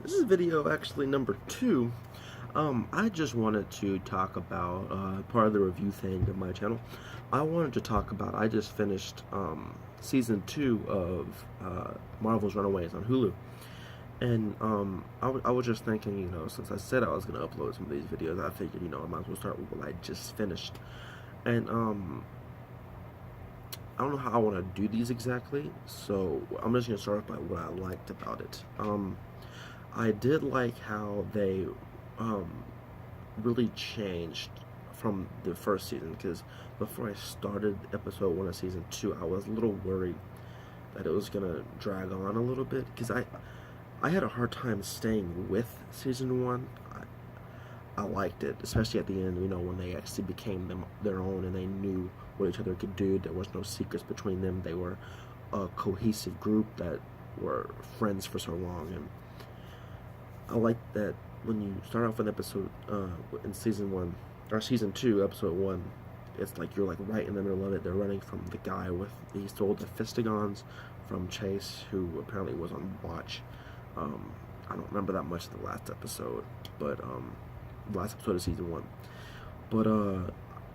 This is video actually number 2. I just wanted to talk about part of the review thing of my channel. I wanted to talk about, I just finished season 2 of Marvel's Runaways on Hulu. And I was just thinking, since I said I was going to upload some of these videos, I figured, I might as well start with what I just finished. And I don't know how I want to do these exactly, so I'm just going to start off by what I liked about it. I did like how they really changed from the first season, because before I started episode 1 of season 2, I was a little worried that it was going to drag on a little bit, because I had a hard time staying with season 1. I liked it, especially at the end, when they actually became their own and they knew what each other could do. There was no secrets between them. They were a cohesive group that were friends for so long. And I like that when you start off an episode in season 1 or season 2, episode 1, it's like you're like right in the middle of it. They're running from the guy he stole the Fistigons from Chase, who apparently was on watch. I don't remember that much of the last episode, but last episode of season 1. But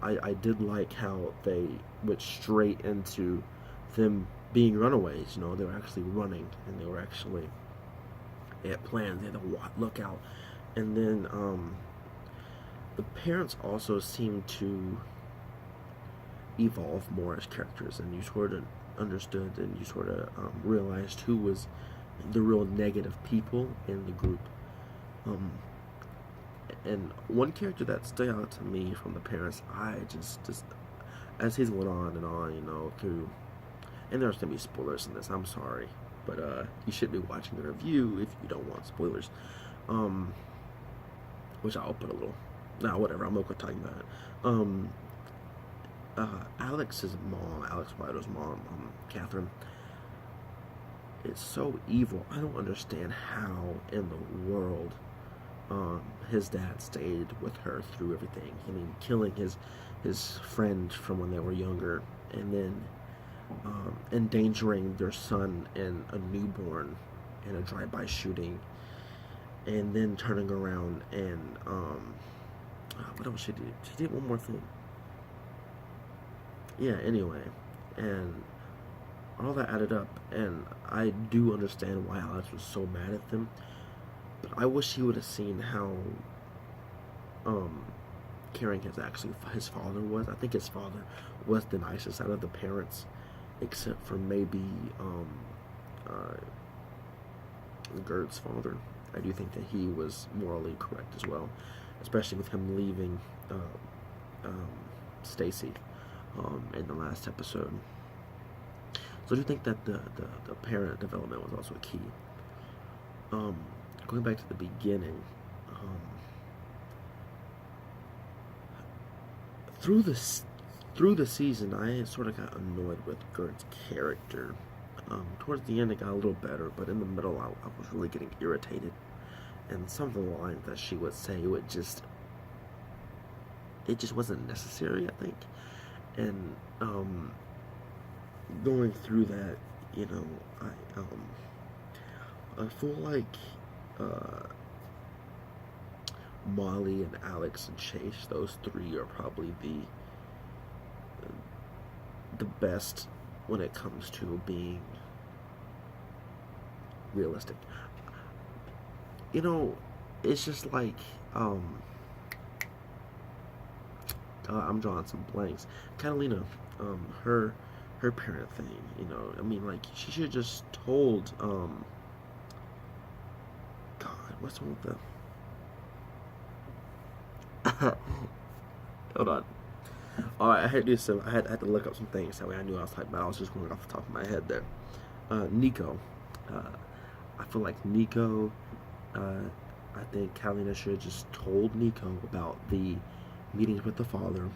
I did like how they went straight into them being runaways. They were actually running, and they were actually, they had plans, they had a lookout. And then the parents also seemed to evolve more as characters, and you sort of understood and you sort of realized who was the real negative people in the group. And one character that stood out to me from the parents, I just as season went on and on, through, and there's gonna be spoilers in this, I'm sorry, but you should be watching the review if you don't want spoilers. Which I'll put a little, whatever, I'm okay talking about it. Alex's mom, Alex Wido's mom, Catherine, is so evil. I don't understand how in the world his dad stayed with her through everything. I mean, killing his friend from when they were younger, and then endangering their son and a newborn in a drive-by shooting, and then turning around and what else she did? She did one more thing. Yeah, anyway, and all that added up, and I do understand why Alex was so mad at them. But I wish he would have seen how caring his father was. I think his father was the nicest out of the parents, except for maybe Gert's father. I do think that he was morally correct as well, especially with him leaving Stacy in the last episode. So I do think that the parent development was also key. Going back to the beginning, through the season, I sort of got annoyed with Gert's character. Towards the end, it got a little better, but in the middle, I was really getting irritated. And some of the lines that she would say it just wasn't necessary, I think. And going through that, I feel like Molly and Alex and Chase, those three are probably the best when it comes to being realistic. It's just like I'm drawing some blanks. Catalina, her parent thing, I mean, like, she should just told God, what's wrong with the hold on. Alright, I had to do some, I had to look up some things, that way I knew what I was talking about. I was just going off the top of my head there. Nico, I feel like Nico, I think Catalina should have just told Nico about the meetings with the father,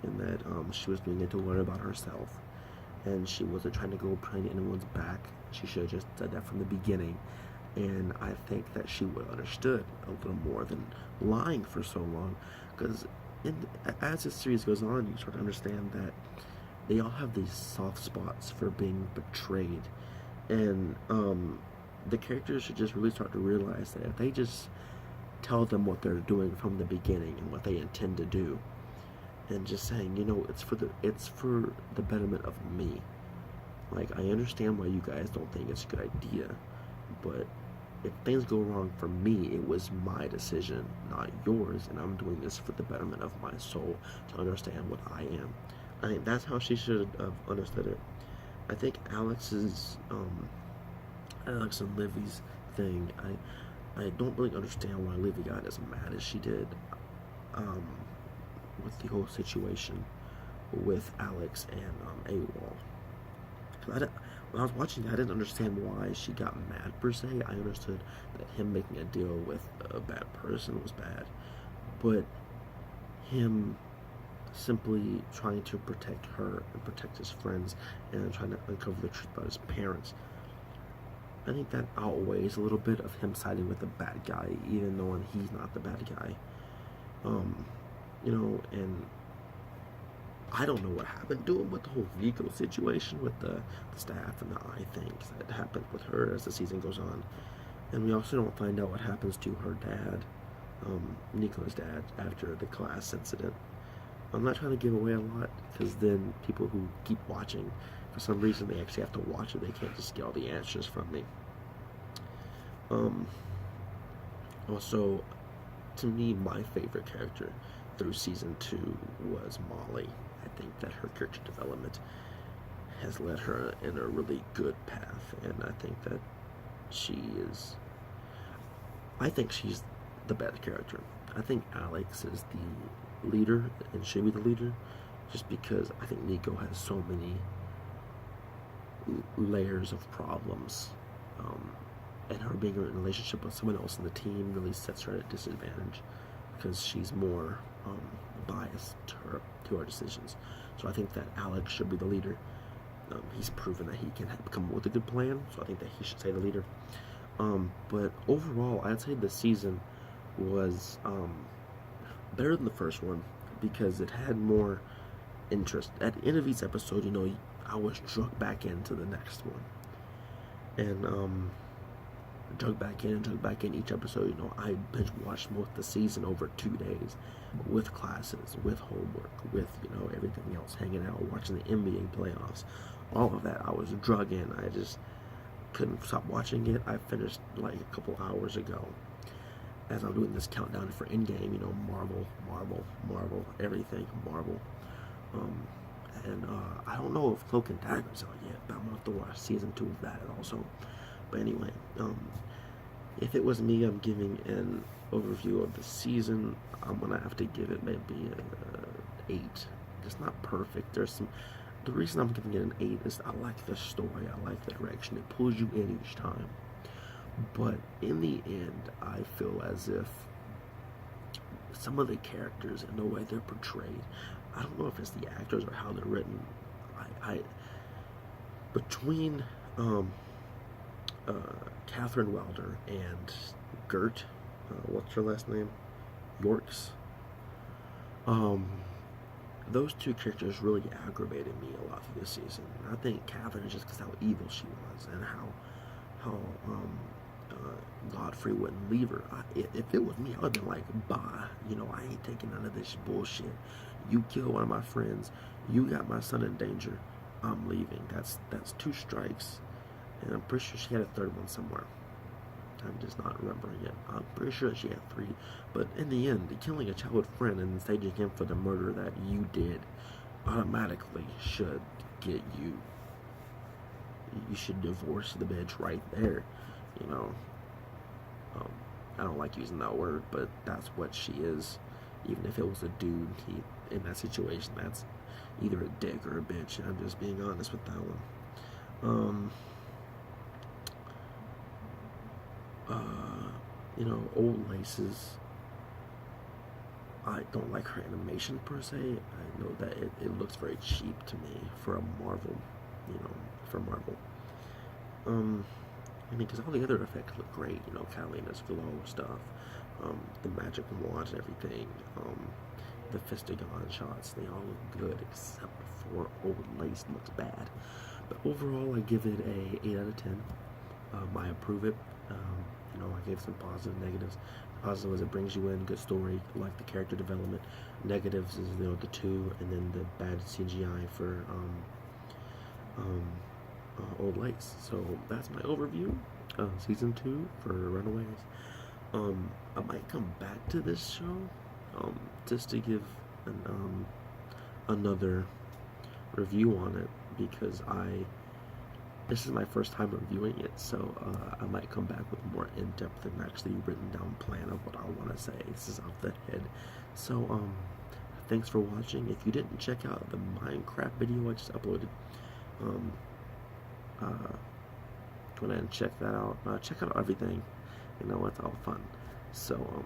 and that she was doing it to learn about herself, and she wasn't trying to go behind anyone's back. She should have just said that from the beginning, and I think that she would have understood a little more than lying for so long, because as the series goes on, you sort of understand that they all have these soft spots for being betrayed, and the characters should just really start to realize that if they just tell them what they're doing from the beginning and what they intend to do, and just saying, it's for the betterment of me. Like, I understand why you guys don't think it's a good idea, but if things go wrong for me, it was my decision, not yours, and I'm doing this for the betterment of my soul, to understand what I am. I think that's how she should have understood it. I think Alex and Livy's thing, I don't really understand why Livy got as mad as she did, um, with the whole situation with Alex and AWOL. When I was watching, I didn't understand why she got mad per se. I understood that him making a deal with a bad person was bad, but him simply trying to protect her and protect his friends and trying to uncover the truth about his parents, I think that outweighs a little bit of him siding with the bad guy, even though he's not the bad guy. And I don't know what happened to him with the whole Nico situation with the staff and the eye things that happened with her as the season goes on. And we also don't find out what happens to her dad, Nico's dad, after the class incident. I'm not trying to give away a lot, because then people who keep watching, for some reason they actually have to watch it. They can't just get all the answers from me. Also, to me, my favorite character through season 2 was Molly. I think that her character development has led her in a really good path, and I think that I think she's the best character. I think Alex is the leader and should be the leader, just because I think Nico has so many layers of problems, and her being in a relationship with someone else in the team really sets her at a disadvantage, because she's more biased to her decisions. So I think that Alex should be the leader. He's proven that he can come up with a good plan, so I think that he should stay the leader. But overall, I'd say the season was better than the first one, because it had more interest. At the end of each episode, I was dragged back into the next one. And drug back in each episode. I binge watched most of the season over 2 days, with classes, with homework, with everything else, hanging out, watching the NBA playoffs, all of that. I was drug in. I just couldn't stop watching it. I finished like a couple hours ago. As I'm doing this countdown for Endgame, Marvel, everything Marvel. And I don't know if Cloak and Dagger's out yet, but I'm gonna have to watch season 2 of that also. But anyway, if it was me, I'm giving an overview of the season. I'm gonna have to give it maybe an 8. It's not perfect. The reason I'm giving it an 8 is I like the story. I like the direction. It pulls you in each time. But in the end, I feel as if some of the characters and the way they're portrayed, I don't know if it's the actors or how they're written. Between Catherine Wilder and Gert, what's her last name? Yorks. Those two characters really aggravated me a lot through this season. I think Catherine is just because how evil she was and how Godfrey wouldn't leave her. If it was me, I would have been like, bye. I ain't taking none of this bullshit. You killed one of my friends. You got my son in danger. I'm leaving. That's 2 strikes. And I'm pretty sure she had a 3rd one somewhere. I'm just not remembering it. I'm pretty sure she had 3. But in the end, killing a childhood friend and staging him for the murder that you did automatically should get you. You should divorce the bitch right there. I don't like using that word, but that's what she is. Even if it was a dude, in that situation, that's either a dick or a bitch. I'm just being honest with that one. Old Laces, I don't like her animation per se. I know that it looks very cheap to me for a Marvel, for Marvel. Because all the other effects look great, Catalina's glow stuff, the magic wands and everything, the Fistagon shots, they all look good, except for Old Lace looks bad. But overall, I give it a 8 out of 10. I approve it. I gave some positive, negatives. Positive is it brings you in, good story, like the character development. Negatives is the two, and then the bad CGI for um, Old Lights. So that's my overview of season 2 for Runaways. I might come back to this show just to give another review on it, because this is my first time reviewing it, so I might come back with more in-depth and actually written down plan of what I want to say. This is off the head. So thanks for watching. If you didn't check out the Minecraft video I just uploaded, go ahead and check that out. Check out everything. It's all fun. So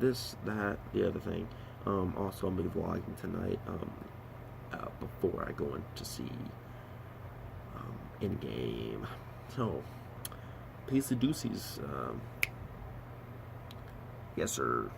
this, that, the other thing. Also, I'll be vlogging tonight before I go in to see Endgame. So, peace and deuces. Yes, sir.